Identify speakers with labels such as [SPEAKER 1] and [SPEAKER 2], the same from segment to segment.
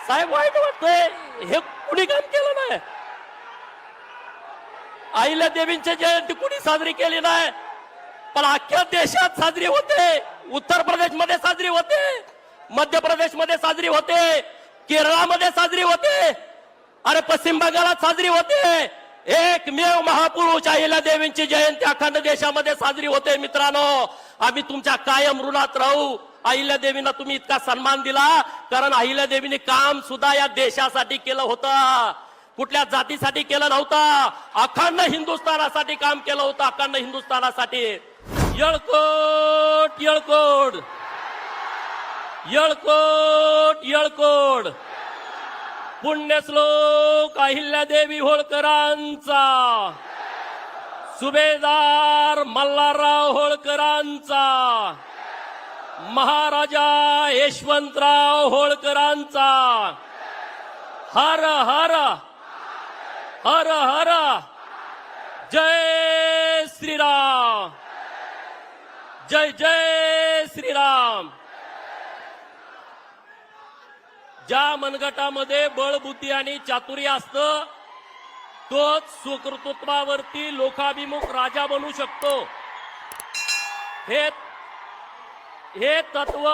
[SPEAKER 1] साहेब वाईट वाटतंय, हे कुणी काम केलं नाही. अहिल्या देवींची जयंती कुणी साजरी केली नाही, पण अख्ख्या देशात साजरी होते. उत्तर प्रदेश मध्ये साजरी होते, मध्य प्रदेश मध्ये साजरी होते, केरळामध्ये साजरी होते, अरे पश्चिम बंगालात साजरी होते. एकमेव महापुरुष अहिल्या देवींची जयंती अखंड देशामध्ये साजरी होते. मित्रांनो, आम्ही तुमच्या कायम ऋणात राहू. अहिल्या देवींना तुम्ही इतका सन्मान दिला, कारण अहिल्या देवींनी काम सुद्धा या देशासाठी केलं होतं, कुठल्या जातीसाठी केलं नव्हतं. अखंड हिंदुस्थानासाठी काम केलं होतं, अखंड हिंदुस्थानासाठी. येळकोट येळकोट येळकोट येळकोट. पुण्यश्लोक अहिल्यादेवी होळकरांचा, सुभेदार मल्हारराव होळकरांचा, महाराजा यशवंतराव होळकरांचा. हर हर हर हर जय श्रीराम, जय जय श्रीराम. ज्या मनगटामध्ये बळबुद्धी आणि चातुर्य असतं, तोच सुकृतत्वावरती लोकाभिमुख राजा बनू शकतो. हे तत्व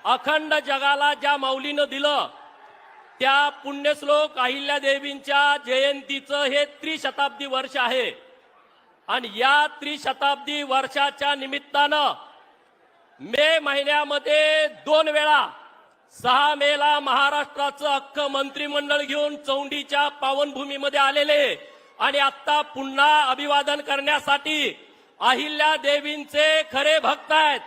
[SPEAKER 1] अखंड जगाला ज्या माऊलीनं दिलं, त्या पुण्यश्लोक अहिल्यादेवींच्या जयंतीचं हे त्रिशताब्दी वर्ष आहे. आणि या त्रिशताब्दी वर्षाच्या निमित्तानं मे महिन्यामध्ये 2 वेळा 6 मेला महाराष्ट्राचं अख्खं मंत्रिमंडळ घेऊन चौंडीच्या पावनभूमीमध्ये आलेले आणि आता पुन्हा अभिवादन करण्यासाठी अहिल्या देवींचे खरे भक्त आहेत.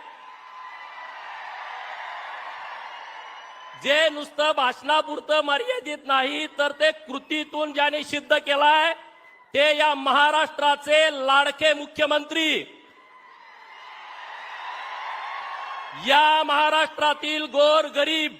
[SPEAKER 1] जे नुसतं भाषणापुरतं मर्यादित नाही, तर ते कृतीतून ज्यांनी सिद्ध केलाय, ते या महाराष्ट्राचे लाडके मुख्यमंत्री, या महाराष्ट्रातील गोर गरीब,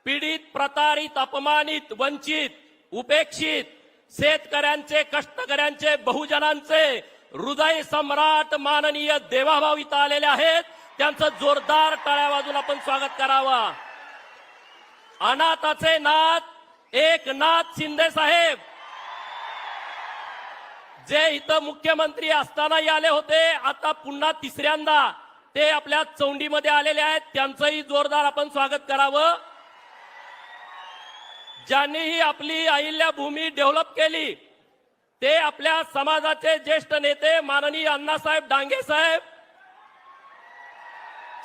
[SPEAKER 1] पीडित, प्रतारित, अपमानित, वंचित, उपेक्षित शेतकऱ्यांचे, कष्टकऱ्यांचे, बहुजनांचे हृदय सम्राट माननीय देवाभाऊ इथं आलेले आहेत. त्यांचं जोरदार टाळ्या वाजून आपण स्वागत करावं. अनाथाचे नाथ एकनाथ शिंदे साहेब, जे इथं मुख्यमंत्री असतानाही आले होते, आता पुन्हा तिसऱ्यांदा ते आपल्या चौंडीमध्ये आलेले आहेत. त्यांचंही जोरदार आपण स्वागत करावं. ज्यांनीही आपली अहिल्या भूमी डेव्हलप केली, ते आपल्या समाजाचे ज्येष्ठ नेते माननीय अण्णासाहेब डांगे साहेब,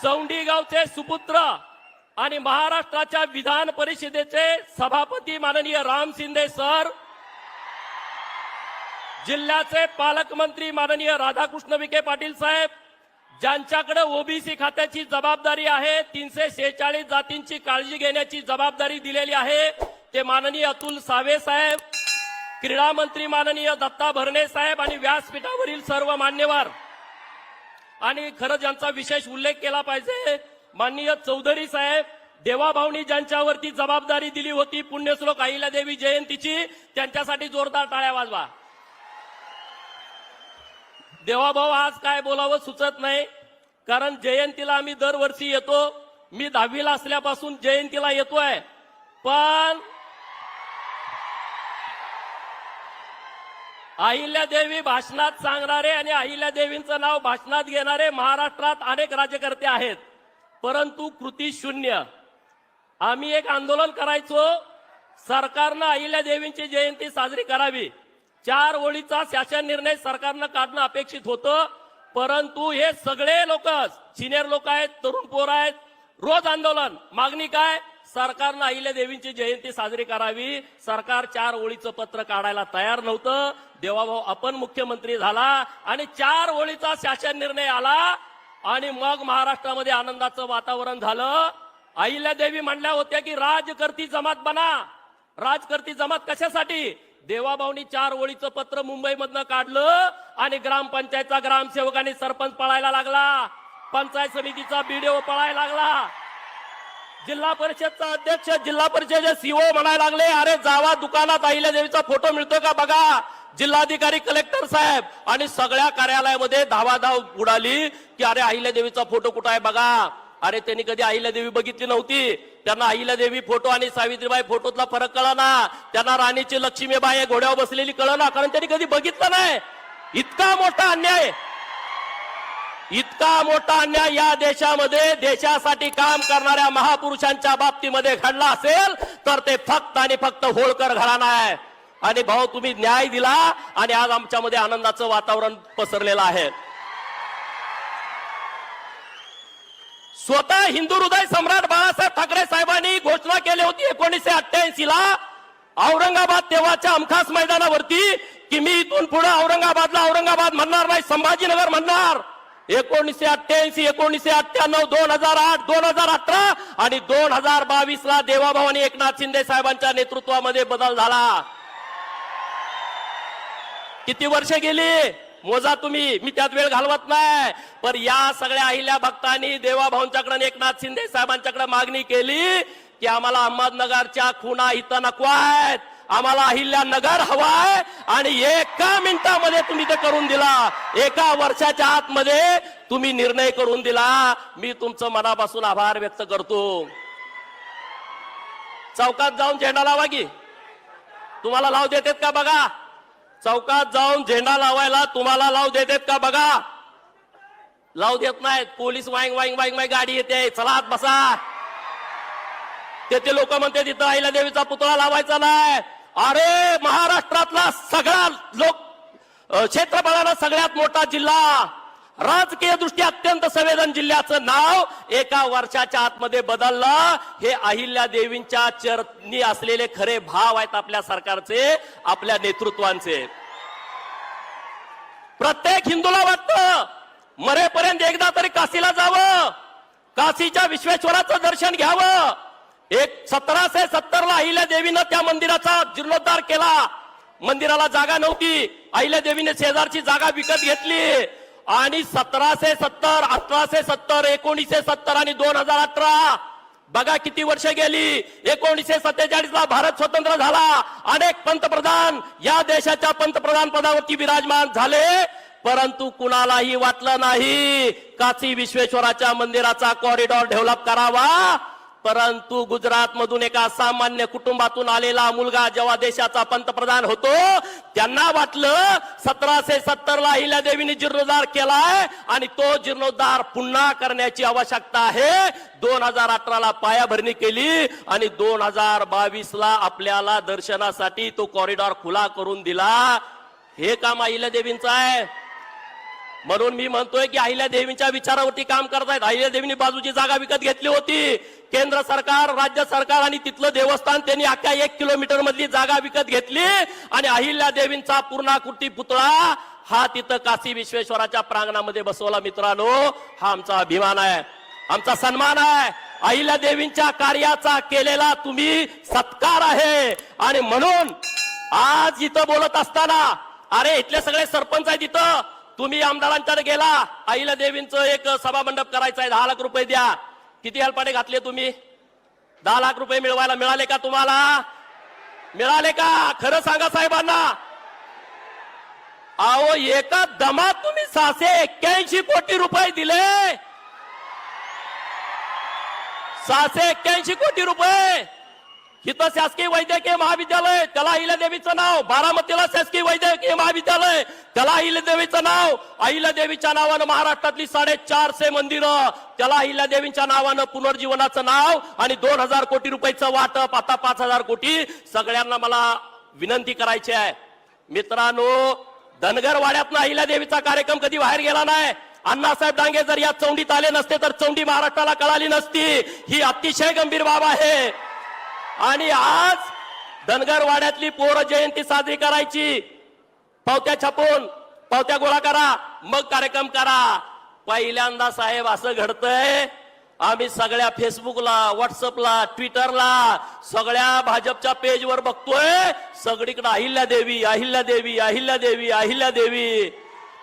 [SPEAKER 1] चौंडी गावचे सुपुत्र आणि महाराष्ट्राच्या विधान परिषदेचे सभापती माननीय राम शिंदे सर, जिल्ह्याचे पालकमंत्री माननीय राधाकृष्ण विखे पाटील साहेब, ज्यांच्याकडे ओबीसी खात्याची जबाबदारी आहे, 346 जातींची काळजी घेण्याची जबाबदारी दिलेली आहे, ते माननीय अतुल सावे साहेब, क्रीडा मंत्री माननीय दत्ता भरणे साहेब आणि व्यासपीठावरील सर्व मान्यवर. आणि खरं ज्यांचा विशेष उल्लेख केला पाहिजे, माननीय चौधरी साहेब, देवाभाऊनी ज्यांच्यावरती जबाबदारी दिली होती पुण्यश्लोक अहिल्यादेवी जयंतीची, त्यांच्यासाठी जोरदार टाळ्या वाजवा. देवाभाऊ आज काय बोलावं सुचत नाही, कारण जयंतीला आम्ही दरवर्षी येतो. मी 10वीला असल्यापासून जयंतीला येतोय, पण अहिल्यादेवी भाषणात सांगणारे आणि अहिल्यादेवींचं नाव भाषणात घेणारे महाराष्ट्रात अनेक राज्यकर्ते आहेत, परंतु कृती शून्य. आम्ही एक आंदोलन करायचो, सरकारनं अहिल्यादेवींची जयंती साजरी करावी. 4 ओळीचा शासन निर्णय सरकारनं काढणं अपेक्षित होतं, परंतु हे सगळे लोक सिनियर लोक आहेत, तरुण पोर आहेत, रोज आंदोलन. मागणी काय? सरकारनं अहिल्यादेवींची जयंती साजरी करावी. सरकार 4 ओळीचं पत्र काढायला तयार नव्हतं. देवाभाऊ आपण मुख्यमंत्री झाला आणि 4 ओळीचा शासन निर्णय आला आणि मग महाराष्ट्रामध्ये आनंदाचं वातावरण झालं. अहिल्यादेवी म्हणल्या होत्या की राजकर्ती जमात बना. राजकर्ती जमात कशासाठी? देवाभाऊनी 4 ओळीचं पत्र मुंबईमधनं काढलं आणि ग्रामपंचायतचा ग्रामसेवक आणि सरपंच पळायला लागला, पंचायत समितीचा बीडीओ पळायला लागला, जिल्हा परिषदचा अध्यक्ष, जिल्हा परिषदेचे सीओ म्हणायला लागले, अरे जावा दुकानात अहिल्यादेवीचा फोटो मिळतो का बघा. जिल्हाधिकारी, कलेक्टर साहेब आणि सगळ्या कार्यालयामध्ये धावाधाव उडाली की अरे अहिल्यादेवीचा फोटो कुठं आहे बघा. अरे त्यांनी कधी अहिल्यादेवी बघितली नव्हती. त्यांना अहिल्यादेवी फोटो आणि सावित्रीबाई फोटोतला फरक कळना. त्यांना राणीची लक्ष्मीबाई घोड्यावर बसलेली कळना, कारण त्यांनी कधी बघितलं नाही. इतका मोठा अन्याय, इतका मोठा अन्याय या देशामध्ये देशासाठी काम करणाऱ्या महापुरुषांच्या बाबतीमध्ये घडला असेल तर ते फक्त आणि फक्त होळकर घराणा आहे. आणि भाऊ, तुम्ही न्याय दिला आणि आज आमच्यामध्ये आनंदाचं वातावरण पसरलेलं आहे. स्वतः हिंदू हृदय सम्राट बाळासाहेब ठाकरे साहेबांनी घोषणा केली होती 1988 ला औरंगाबाद तेव्हाच्या हमखास मैदानावरती की मी इथून पुढे औरंगाबादला औरंगाबाद म्हणणार नाही, संभाजीनगर म्हणणार. 1988, 1998, 2008, 2018 आणि 2022 ला देवाभाऊ एकनाथ शिंदे साहेबांच्या नेतृत्वामध्ये बदल झाला. किती वर्ष गेली मोजा तुम्ही, मी त्यात वेळ घालवत नाही. पण या सगळ्या अहिल्या भक्तांनी देवाभाऊंच्याकडे एकनाथ शिंदे साहेबांच्याकडे मागणी केली की आम्हाला अहमदनगरच्या खुणा इथं नको आहेत, आम्हाला अहिल्यानगर हवाय. आणि एका मिनिटामध्ये तुम्ही ते करून दिला, एका वर्षाच्या आतमध्ये तुम्ही निर्णय करून दिला. मी तुमचं मनापासून आभार व्यक्त करतो. चौकात जाऊन झेंडा लावा की, तुम्हाला लाव देतात का बघा. चौकात जाऊन झेंडा लावायला तुम्हाला लाव देतात का बघा. लाव देत नाहीत. पोलीस वाईंग वाईंग वाईंग वाईंग गाडी येते, चला आत बसा. ते लोक म्हणते तिथं अहिल्यादेवीचा पुतळा लावायचा नाही. अरे महाराष्ट्रातला सगळा क्षेत्रफळानं सगळ्यात मोठा जिल्हा, राजकीय दृष्ट्या अत्यंत संवेदन जिल्ह्याचं नाव एका वर्षाच्या आतमध्ये बदललं. हे अहिल्यादेवींच्या चरणी असलेले खरे भाव आहेत आपल्या सरकारचे, आपल्या नेतृत्वांचे. प्रत्येक हिंदूला वाटतं मरेपर्यंत एकदा तरी काशीला जावं, काशीच्या विश्वेश्वराचं दर्शन घ्यावं. 1770 ला अहिल्यादेवीनं त्या मंदिराचा जीर्णोद्धार केला. मंदिराला जागा नव्हती, अहिल्यादेवीने शेजारची जागा विकत घेतली. आणि 1770, 1870, 1970 आणि 2018 बघा किती वर्ष गेली. 1947 ला भारत स्वतंत्र झाला. अनेक पंतप्रधान या देशाच्या पंतप्रधान पदावरती विराजमान झाले, परंतु कुणालाही वाटलं नाही काशी विश्वेश्वराच्या मंदिराचा कॉरिडॉर डेव्हलप करावा. परंतु गुजरात मधून एका सामान्य कुटुंबातून आलेला मुलगा जेव्हा देशाचा पंतप्रधान होतो, त्यांना वाटलं 1770 ला अहिल्यादेवीने जीर्णोद्धार केलाय आणि तो जीर्णोद्धार पुन्हा करण्याची आवश्यकता आहे. 2018 ला पायाभरणी केली आणि 2022 ला आपल्याला दर्शनासाठी तो कॉरिडॉर खुला करून दिला. हे काम अहिल्यादेवींचं आहे. म्हणून मी म्हणतोय की अहिल्यादेवींच्या विचारावरती काम करतायत. अहिल्यादेवींनी बाजूची जागा विकत घेतली होती. केंद्र सरकार, राज्य सरकार आणि तिथलं देवस्थान त्यांनी अख्ख्या 1 किलोमीटर मधली जागा विकत घेतली आणि अहिल्यादेवींचा पूर्णाकृती पुतळा हा तिथं काशी विश्वेश्वराच्या प्रांगणामध्ये बसवला. मित्रांनो, हा आमचा अभिमान आहे, आमचा सन्मान आहे. अहिल्यादेवींच्या कार्याचा केलेला तुम्ही सत्कार आहे. आणि म्हणून आज इथं बोलत असताना, अरे इथले सगळे सरपंच आहेत इथं, तुम्ही आमदारांच्याकडे गेला, अहिल्यादेवींचं एक सभा मंडप करायचं आहे, 10 लाख रुपये द्या. किती हेलपाटे घातले तुम्ही? 10 लाख रुपये मिळवायला मिळाले का तुम्हाला? मिळाले का? खरं सांगा साहेबांना. अहो, एका दमात तुम्ही 681 कोटी रुपये दिले. 681 कोटी रुपये. इथं शासकीय वैद्यकीय महाविद्यालय, त्याला अहिल्यादेवीचं नाव. बारामतीला शासकीय वैद्यकीय महाविद्यालय, त्याला अहिल्यादेवीचं नाव. अहिल्यादेवीच्या नावानं महाराष्ट्रातली 450 मंदिरं, त्याला अहिल्यादेवींच्या नावानं पुनर्जीवनाचं नाव. आणि 2000 कोटी रुपयाचं वाटप, आता 5000 कोटी. सगळ्यांना मला विनंती करायची आहे मित्रांनो, धनगरवाड्यातनं अहिल्यादेवीचा कार्यक्रम कधी बाहेर गेला नाही. अण्णासाहेब डांगे जर या चौंडीत आले नसते तर चौंडी महाराष्ट्राला कळाली नसती. ही अतिशय गंभीर बाब आहे. आणि आज धनगरवाड्यातली पोर जयंती साजरी करायची, पावत्या छापून पावत्या गोळा करा, मग कार्यक्रम करा. पहिल्यांदा साहेब असं घडतंय, आम्ही सगळ्या फेसबुकला, व्हॉट्सअपला, ट्विटरला, सगळ्या भाजपच्या पेजवर बघतोय, सगळीकडे अहिल्यादेवी अहिल्यादेवी अहिल्यादेवी अहिल्यादेवी.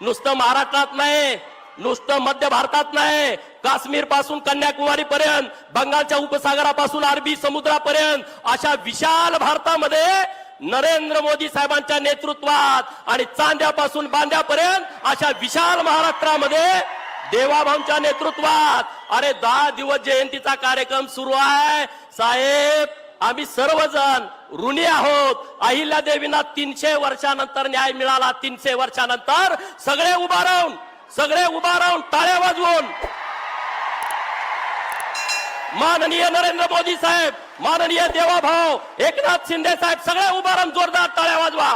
[SPEAKER 1] नुसतं महाराष्ट्रात नाही, नुसतं मध्य भारतात नाही, काश्मीर पासून कन्याकुमारी पर्यंत, बंगालच्या उपसागरापासून अरबी समुद्रापर्यंत, अशा विशाल भारतामध्ये नरेंद्र मोदी साहेबांच्या नेतृत्वात आणि चांद्यापासून बांद्यापर्यंत अशा विशाल महाराष्ट्रामध्ये देवाभाऊंच्या नेतृत्वात अरे 10 दिवस जयंतीचा कार्यक्रम सुरू आहे साहेब. आम्ही सर्वजण ऋणी आहोत. अहिल्या देवींना 300 वर्षानंतर न्याय मिळाला. 300 वर्षानंतर सगळे उभा राहून टाळ्या वाजवून माननीय नरेंद्र मोदी साहेब, माननीय देवाभाऊ एकनाथ शिंदे साहेब सगळे उभा राहून जोरदार टाळ्या वाजवा.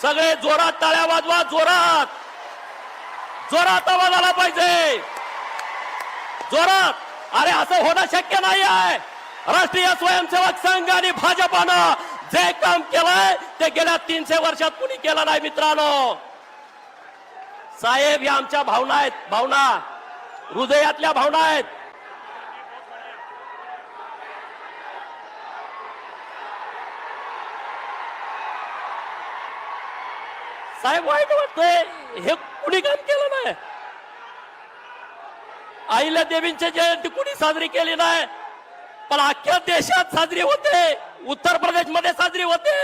[SPEAKER 1] सगळे जोरात टाळ्या वाजवा. जोरात आवाज आला पाहिजे. जोरात. अरे असं होणं शक्य नाही आहे. राष्ट्रीय स्वयंसेवक संघ आणि भाजपानं जे काम केलंय ते गेल्या 300 वर्षात कुणी केलं नाही मित्रांनो. साहेब या आमच्या भावना आहेत. भावना हृदयातल्या भावना आहेत. साहेब वाईट वाटतंय हे कुणी काम केलं नाही. अहिल्या देवींची जयंती कुणी साजरी केली नाही, पण अख्ख्या देशात साजरी होते. उत्तर प्रदेशमध्ये साजरी होते,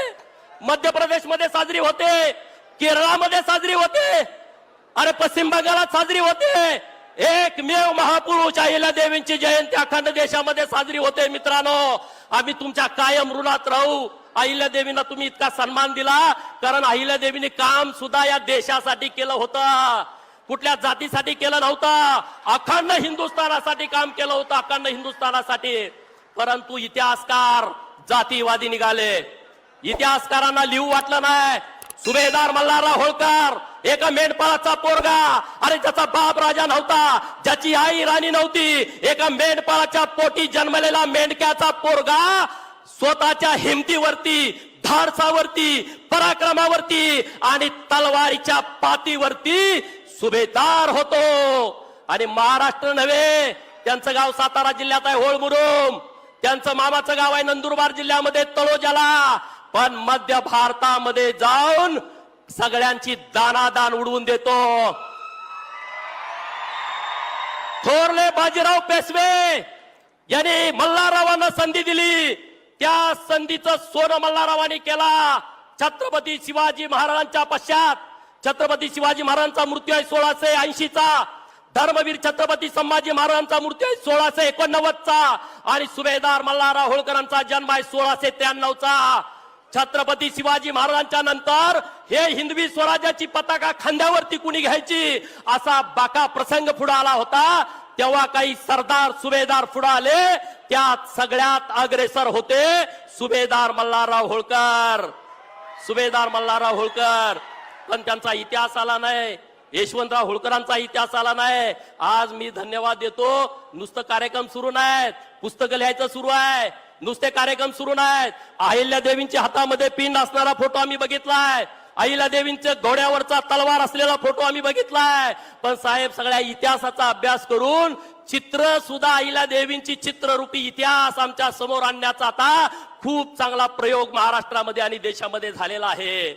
[SPEAKER 1] मध्य प्रदेशमध्ये साजरी होते, केरळामध्ये साजरी होते, अरे पश्चिम बंगालात साजरी होते. एकमेव महापुरुष अहिल्या देवींची जयंती अखंड देशामध्ये साजरी होते. मित्रांनो आम्ही तुमच्या कायम ऋणात राहू. अहिल्या देवींना तुम्ही इतका सन्मान दिला कारण अहिल्या देवींनी काम सुद्धा या देशासाठी केलं होतं. कुठल्या जातीसाठी केलं नव्हतं. अखंड हिंदुस्थानासाठी काम केलं होतं. अखंड हिंदुस्थानासाठी. परंतु इतिहासकार जातीवादी निघाले. इतिहासकारांना लिहू वाटलं नाही. सुभेदार मल्हारराव होळकर एका मेंढपाळाचा पोरगा, अरे ज्याचा बाप राजा नव्हता, ज्याची आई राणी नव्हती, एका मेंढपाळाच्या पोटी जन्मलेला मेंढक्याचा पोरगा स्वतःच्या हिमतीवरती, धाडसावरती, पराक्रमावरती आणि तलवारीच्या पातीवरती सुभेदार होतो. आणि महाराष्ट्र नव्हे, त्यांचं गाव सातारा जिल्ह्यात आहे होळमुरुम, त्यांचं मामाचं गाव आहे नंदुरबार जिल्ह्यामध्ये तळोजाला. पण मध्य भारतामध्ये जाऊन सगळ्यांची दानादान उडवून देतो. थोरले बाजीराव पेशवे यांनी मल्हाररावांना संधी दिली. त्या संधीचं सोनं मल्हाररावांनी केला. छत्रपती शिवाजी महाराजांच्या पश्चात छत्रपती शिवाजी महाराजांचा मृत्यू आहे 1680 चा. धर्मवीर छत्रपती संभाजी महाराजांचा मृत्यू आहे 1689 चा. आणि सुभेदार मल्हारराव होळकरांचा जन्म आहे 1693 चा. छत्रपती शिवाजी महाराजांच्या नंतर हे हिंदवी स्वराज्याची पताका खांद्यावरती कुणी घ्यायची असा बाका प्रसंग पुढे आला होता. तेव्हा काही सरदार सुभेदार पुढे आले. त्यात सगळ्यात अग्रेसर होते सुभेदार मल्हारराव होळकर. सुभेदार मल्हारराव होळकर. पण त्यांचा इतिहास आला नाही. यशवंतराव होळकरांचा इतिहास आला नाही. आज मी धन्यवाद देतो. नुसतं कार्यक्रम सुरू नाहीत, पुस्तकं लिहायचं सुरू आहे. नुसते कार्यक्रम सुरू नाहीत. अहिल्या देवींच्या हातामध्ये पिंड असणारा फोटो आम्ही बघितलाय. अहिल्या देवींच्या घोड्यावरचा तलवार असलेला फोटो आम्ही बघितलाय. पण साहेब सगळ्या इतिहासाचा अभ्यास करून चित्र सुद्धा अहिल्या देवींची चित्ररूपी इतिहास आमच्या समोर आणण्याचा आता खूप चांगला प्रयोग महाराष्ट्रामध्ये आणि देशामध्ये झालेला आहे.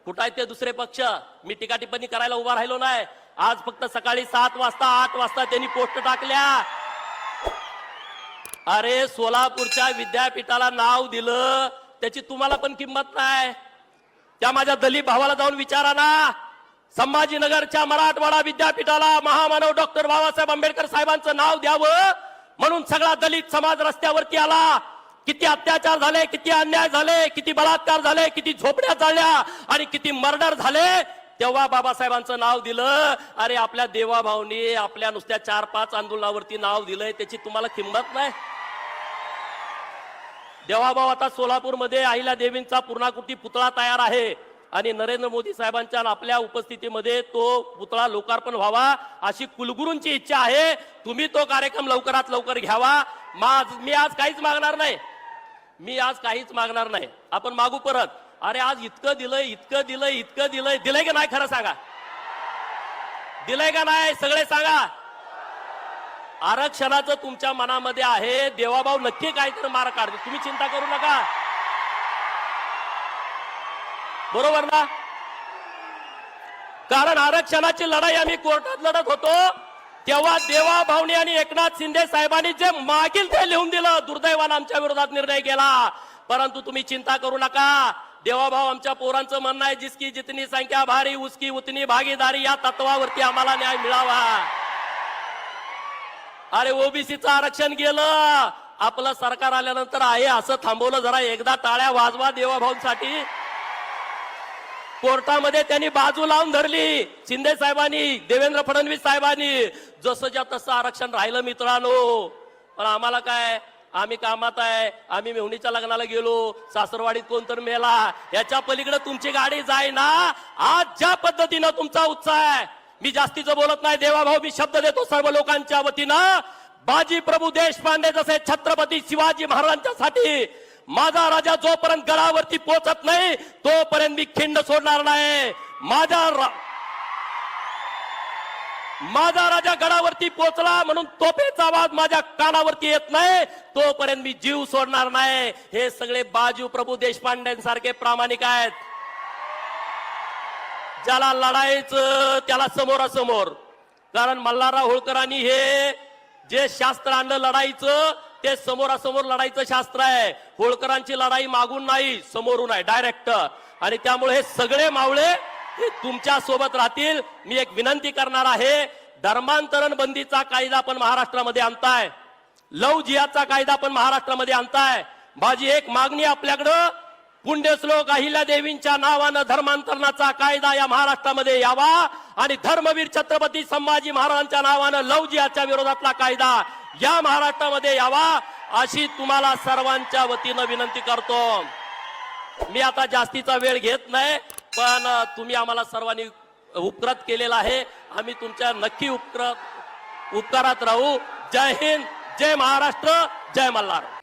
[SPEAKER 1] कुठं आहेत ते दुसरे पक्ष? मी टीका टिप्पणी करायला उभा राहिलो नाही. आज फक्त सकाळी 7 वाजता 8 वाजता त्यांनी पोस्ट टाकल्या. अरे सोलापूरच्या विद्यापीठाला नाव दिलं त्याची तुम्हाला पण किंमत नाही. त्या माझ्या दलित भावाला जाऊन विचारा ना. संभाजीनगरच्या मराठवाडा विद्यापीठाला महामानव डॉक्टर बाबासाहेब आंबेडकर साहेबांचं नाव द्यावं म्हणून सगळा दलित समाज रस्त्यावरती आला. किती अत्याचार झाले, किती अन्याय झाले, किती बलात्कार झाले, किती झोपड्या झाल्या आणि किती मर्डर झाले. तेव्हा बाबासाहेबांचं नाव दिलं. अरे आपल्या देवाभाऊनी आपल्या नुसत्या 4-5 आंदोलनावरती नाव दिलंय त्याची तुम्हाला किंमत नाही. देवाभाऊ आता सोलापूरमध्ये अहिल्या देवींचा पूर्णाकृती पुतळा तयार आहे आणि नरेंद्र मोदी साहेबांच्या आपल्या उपस्थितीमध्ये तो पुतळा लोकार्पण व्हावा अशी कुलगुरूंची इच्छा आहे. तुम्ही तो कार्यक्रम लवकरात लवकर घ्यावा. मी आज काहीच मागणार नाही. आपण मागू परत. अरे आज इतकं दिलंय दिलंय का नाही खरं सांगा. दिलंय का नाही सगळे सांगा. आरक्षणाचं तुमच्या मनामध्ये आहे. देवाभाऊ नक्की काहीतरी मार्ग काढते. तुम्ही चिंता करू नका. बरोबर ना? कारण आरक्षणाची लढाई आम्ही कोर्टात लढत होतो तेव्हा देवाभाऊनी आणि एकनाथ शिंदे साहेबांनी जे मागील ते लिहून दिलं. दुर्दैवानं आमच्या विरोधात निर्णय केला. परंतु तुम्ही चिंता करू नका. देवाभाऊ आमच्या पोरांचं म्हणणं आहे जिसकी जितनी संख्या भारी उसकी उतनी भागीदारी या तत्वावरती आम्हाला न्याय मिळावा. अरे ओबीसीचं आरक्षण गेलं, आपलं सरकार आल्यानंतर आहे असं थांबवलं. जरा एकदा टाळ्या वाजवा देवाभाऊंसाठी. कोर्टामध्ये त्यांनी बाजू लावून धरली, शिंदे साहेबांनी, देवेंद्र फडणवीस साहेबांनी. जसंच्या तसं आरक्षण राहिलं मित्रांनो. पण आम्हाला काय, आम्ही कामात आहे, आम्ही मेहुणीच्या लग्नाला गेलो, सासरवाडीत कोणतर मेला, याच्या पलीकडे तुमची गाडी जाय ना. आज ज्या पद्धतीनं तुमचा उत्साह आहे, मी जास्तीचं बोलत नाही देवाभाऊ, मी शब्द देतो सर्व लोकांच्या वतीनं. बाजी प्रभू देशपांडे जसे छत्रपती शिवाजी महाराजांच्यासाठी माझा राजा जोपर्यंत गडावरती पोहोचत नाही तोपर्यंत मी खिंड सोडणार नाही. माझा राजा गडावरती पोहोचला म्हणून तोफेचा आवाज माझ्या कानावरती येत नाही तोपर्यंत मी जीव सोडणार नाही. हे सगळे बाजू प्रभू देशपांडेंसारखे प्रामाणिक आहेत. ज्याला लढायचं त्याला समोरासमोर. कारण मल्हारराव होळकरांनी हे जे शास्त्र आणलं लढाईचं, ते समोरासमोर लढाईचं शास्त्र आहे. होळकरांची लढाई मागून नाही, समोरून आहे, डायरेक्ट. आणि त्यामुळे हे सगळे मावळे हे तुमच्या सोबत राहतील. मी एक विनंती करणार आहे, धर्मांतरण बंदीचा कायदा पण महाराष्ट्रामध्ये आणताय, लव जिहादचा कायदा पण महाराष्ट्रामध्ये आणताय. माझी एक मागणी आपल्याकडं, पुण्यश्लोक अहिल्या देवींच्या नावानं धर्मांतरणाचा कायदा या महाराष्ट्रामध्ये यावा आणि धर्मवीर छत्रपती संभाजी महाराजांच्या नावानं लव जिहादच्या विरोधातला कायदा या महाराष्ट्रामध्ये यावा, अशी तुम्हाला सर्वांच्या वतीनं विनंती करतो. मी आता जास्तीचा वेळ घेत नाही, पण तुम्ही आम्हाला सर्वांनी उपकार केलेला आहे. आम्ही तुमच्या नक्की उपकारात राहू. जय हिंद, जय महाराष्ट्र, जय मल्हार.